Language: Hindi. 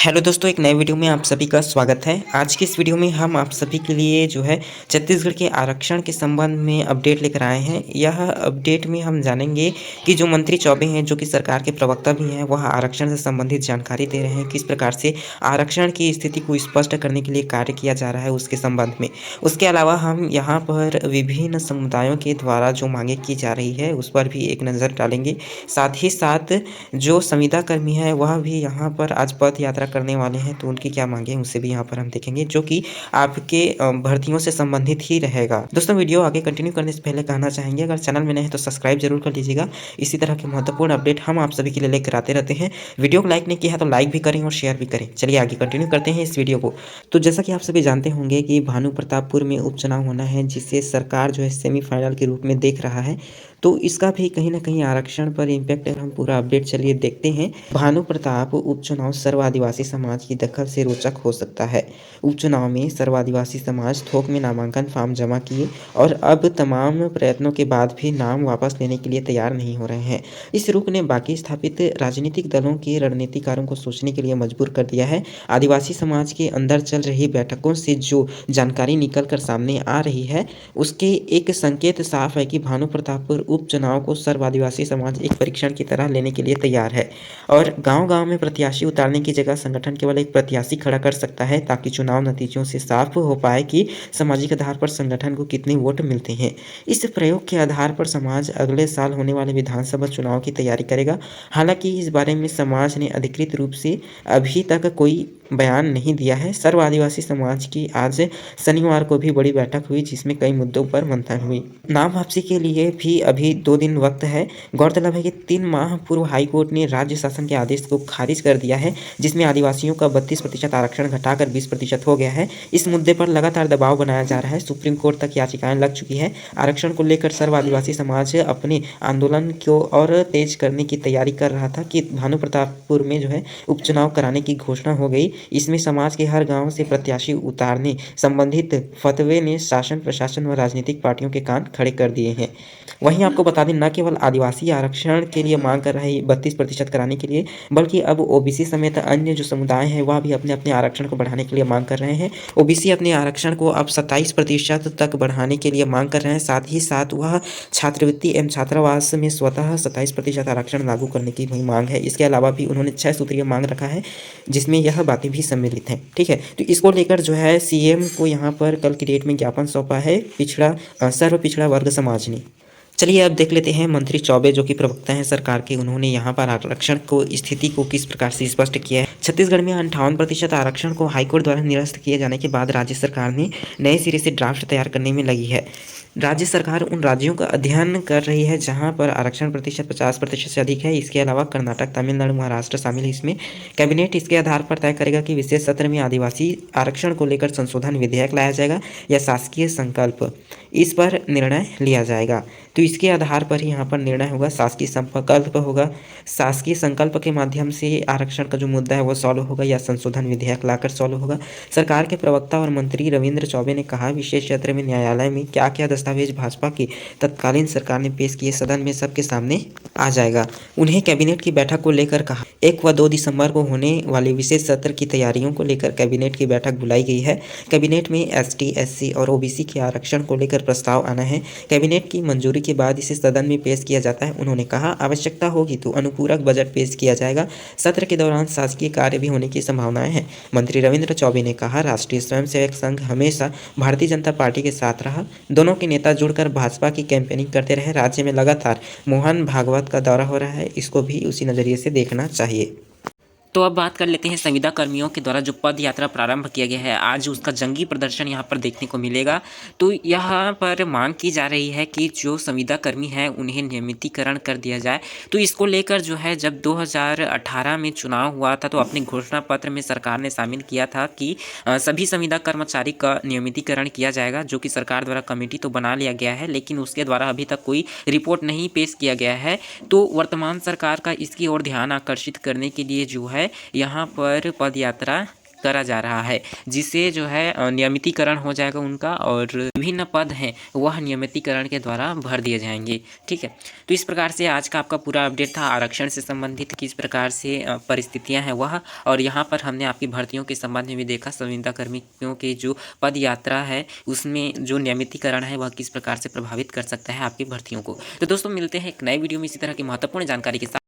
हेलो दोस्तों, एक नए वीडियो में आप सभी का स्वागत है। आज की इस वीडियो में हम आप सभी के लिए जो है छत्तीसगढ़ के आरक्षण के संबंध में अपडेट लेकर आए हैं। यह अपडेट में हम जानेंगे कि जो मंत्री चौबे हैं, जो कि सरकार के प्रवक्ता भी हैं, वह आरक्षण से संबंधित जानकारी दे रहे हैं। किस प्रकार से आरक्षण की स्थिति को स्पष्ट करने के लिए कार्य किया जा रहा है उसके संबंध में। उसके अलावा हम यहाँ पर विभिन्न समुदायों के द्वारा जो मांगे की जा रही है उस पर भी एक नज़र डालेंगे। साथ ही साथ जो संविदा कर्मी है वह भी यहाँ पर आज पद यात्रा करने वाले हैं, तो उनकी क्या मांगे हैं उसे भी यहाँ पर हम देखेंगे, जो कि आपके भर्तियों से संबंधित ही रहेगा। दोस्तों, वीडियो आगे कंटिन्यू करने से पहले कहना चाहेंगे, अगर चैनल में नए हैं तो सब्सक्राइब जरूर कर लीजिएगा। इसी तरह के महत्वपूर्ण अपडेट हम आप सभी के लिए लेकर आते रहते हैं। वीडियो को लाइक नहीं किया है तो लाइक भी करें और शेयर भी करें। चलिए आगे कंटिन्यू करते हैं इस वीडियो को। तो जैसा कि आप सभी जानते होंगे कि भानु प्रतापपुर में उपचुनाव होना है, जिसे सरकार जो है सेमीफाइनल के रूप में देख रहा है। तो इसका भी कहीं ना कहीं आरक्षण पर इम्पैक्ट है। हम पूरा अपडेट चलिए देखते हैं। भानु प्रताप उपचुनाव सर्व आदिवासी समाज की दखल से रोचक हो सकता है। उपचुनाव में सर्व आदिवासी समाज थोक में नामांकन फॉर्म जमा किए और अब तमाम प्रयत्नों के बाद भी नाम वापस लेने के लिए तैयार नहीं हो रहे हैं। इस रुख ने बाकी स्थापित राजनीतिक दलों के रणनीतिकारों को सोचने के लिए मजबूर कर दिया है। आदिवासी समाज के अंदर चल रही बैठकों से जो जानकारी निकल कर सामने आ रही है, उसके एक संकेत साफ है कि भानु प्रतापपुर उपचुनाव को सर्व आदिवासी समाज एक परीक्षण की तरह लेने के लिए तैयार है और गांव-गांव में प्रत्याशी उतारने की जगह संगठन केवल एक प्रत्याशी खड़ा कर सकता है, ताकि चुनाव नतीजों से साफ हो पाए कि सामाजिक आधार पर संगठन को कितने वोट मिलते हैं। इस प्रयोग के आधार पर समाज अगले साल होने वाले विधानसभा चुनाव की तैयारी करेगा। हालांकि इस बारे में समाज ने अधिकृत रूप से अभी तक कोई बयान नहीं दिया है। सर्व आदिवासी समाज की आज शनिवार को भी बड़ी बैठक हुई, जिसमें कई मुद्दों पर मंथन हुई। नाम वापसी के लिए भी अभी 2 दिन वक्त है। गौरतलब है कि 3 माह पूर्व हाईकोर्ट ने राज्य शासन के आदेश को खारिज कर दिया है, जिसमें आदिवासियों का 32% आरक्षण घटाकर 20% हो गया है। इस मुद्दे पर लगातार दबाव बनाया जा रहा है। सुप्रीम कोर्ट तक याचिकाएं लग चुकी है। आरक्षण को लेकर सर्व आदिवासी समाज अपने आंदोलन को और तेज करने की तैयारी कर रहा था कि भानु प्रतापपुर में जो है उपचुनाव कराने की घोषणा हो गई। इसमें समाज के हर गांव से प्रत्याशी उतारने संबंधित फतवे ने शासन, प्रशासन व राजनीतिक पार्टियों के कान खड़े कर दिए हैं। वहीं आपको बता दें, न केवल आदिवासी आरक्षण के लिए मांग कर रहे हैं 32% कराने के लिए, बल्कि अब ओबीसी समेत अन्य जो समुदाय हैं वह भी अपने अपने आरक्षण को बढ़ाने के लिए मांग कर रहे हैं। ओबीसी अपने आरक्षण को अब 27% तक बढ़ाने के लिए मांग कर रहे हैं। साथ ही साथ वह छात्रवृत्ति एवं छात्रावास में स्वतः 27% आरक्षण लागू करने की भी मांग है। इसके अलावा भी उन्होंने 6 सूत्रीय मांग रखा है, जिसमें यह बातें भी सम्मिलित हैं। ठीक है, तो इसको लेकर जो है सीएम को यहाँ पर कल की डेट में ज्ञापन सौंपा है सर्व पिछड़ा वर्ग समाज ने। चलिए अब देख लेते हैं मंत्री चौबे, जो कि प्रवक्ता हैं सरकार के, उन्होंने यहाँ पर आरक्षण को स्थिति को किस प्रकार से स्पष्ट किया है। छत्तीसगढ़ में 58% आरक्षण को हाईकोर्ट द्वारा निरस्त किए जाने के बाद राज्य सरकार ने नए सिरे से ड्राफ्ट तैयार करने में लगी है। राज्य सरकार उन राज्यों का अध्ययन कर रही है जहां पर आरक्षण प्रतिशत 50% से अधिक है। इसके अलावा कर्नाटक, तमिलनाडु, महाराष्ट्र शामिल है इसमें। कैबिनेट इसके आधार पर तय करेगा कि विशेष सत्र में आदिवासी आरक्षण को लेकर संशोधन विधेयक लाया जाएगा या शासकीय संकल्प, इस पर निर्णय लिया जाएगा। तो इसके आधार पर ही यहाँ पर निर्णय होगा, शासकीय संकल्प होगा। शासकीय संकल्प के माध्यम से आरक्षण का जो मुद्दा है वो सॉल्व होगा या संशोधन विधेयक लाकर सॉल्व होगा। सरकार के प्रवक्ता और मंत्री रविंद्र चौबे ने कहा, विशेष सत्र में न्यायालय में क्या क्या दस्तावेज भाजपा की तत्कालीन सरकार ने पेश किए सदन में सबके सामने आ जाएगा। उन्हें कैबिनेट की बैठक को लेकर कहा। 1 व 2 दिसंबर को होने वाले विशेष सत्र की तैयारियों को लेकर कैबिनेट की बैठक बुलाई गई है। कैबिनेट में एसटी, एससी और ओबीसी के आरक्षण को लेकर प्रस्ताव आना है। कैबिनेट की मंजूरी के बाद इसे सदन में पेश किया जाता है। उन्होंने कहा, आवश्यकता होगी तो अनुपूरक बजट पेश किया जाएगा। सत्र के दौरान शासकीय कार्य भी होने की संभावनाएं हैं। मंत्री रविंद्र चौबे ने कहा, राष्ट्रीय स्वयंसेवक संघ हमेशा भारतीय जनता पार्टी के साथ रहा। दोनों के नेता जुड़कर भाजपा की कैंपेनिंग करते रहे। राज्य में लगातार मोहन भागवत का दौरा हो रहा है, इसको भी उसी नज़रिए से देखना चाहिए। तो अब बात कर लेते हैं संविदा कर्मियों के द्वारा जो पद यात्रा प्रारंभ किया गया है, आज उसका जंगी प्रदर्शन यहाँ पर देखने को मिलेगा। तो यहाँ पर मांग की जा रही है कि जो संविदा कर्मी हैं उन्हें नियमितीकरण कर दिया जाए। तो इसको लेकर जो है जब 2018 में चुनाव हुआ था तो अपने घोषणा पत्र में सरकार ने शामिल किया था कि सभी संविदा कर्मचारी का नियमितीकरण किया जाएगा, जो कि सरकार द्वारा कमेटी तो बना लिया गया है, लेकिन उसके द्वारा अभी तक कोई रिपोर्ट नहीं पेश किया गया है। तो वर्तमान सरकार का इसकी ओर ध्यान आकर्षित करने के लिए जो है यहाँ पर पद यात्रा करा जा रहा है, जिससे जो है नियमितीकरण हो जाएगा उनका और विभिन्न पद हैं वह नियमितीकरण के द्वारा भर दिए जाएंगे। ठीक है, तो इस प्रकार से आज का आपका पूरा अपडेट था आरक्षण से संबंधित, किस प्रकार से परिस्थितियां हैं वह, और यहाँ पर हमने आपकी भर्तियों के संबंध में भी देखा संविदा कर्मियों की जो पद यात्रा है उसमें जो नियमितीकरण है वह किस प्रकार से प्रभावित कर सकता है आपकी भर्तियों को। तो दोस्तों मिलते हैं एक नए वीडियो में इसी तरह की महत्वपूर्ण जानकारी के साथ।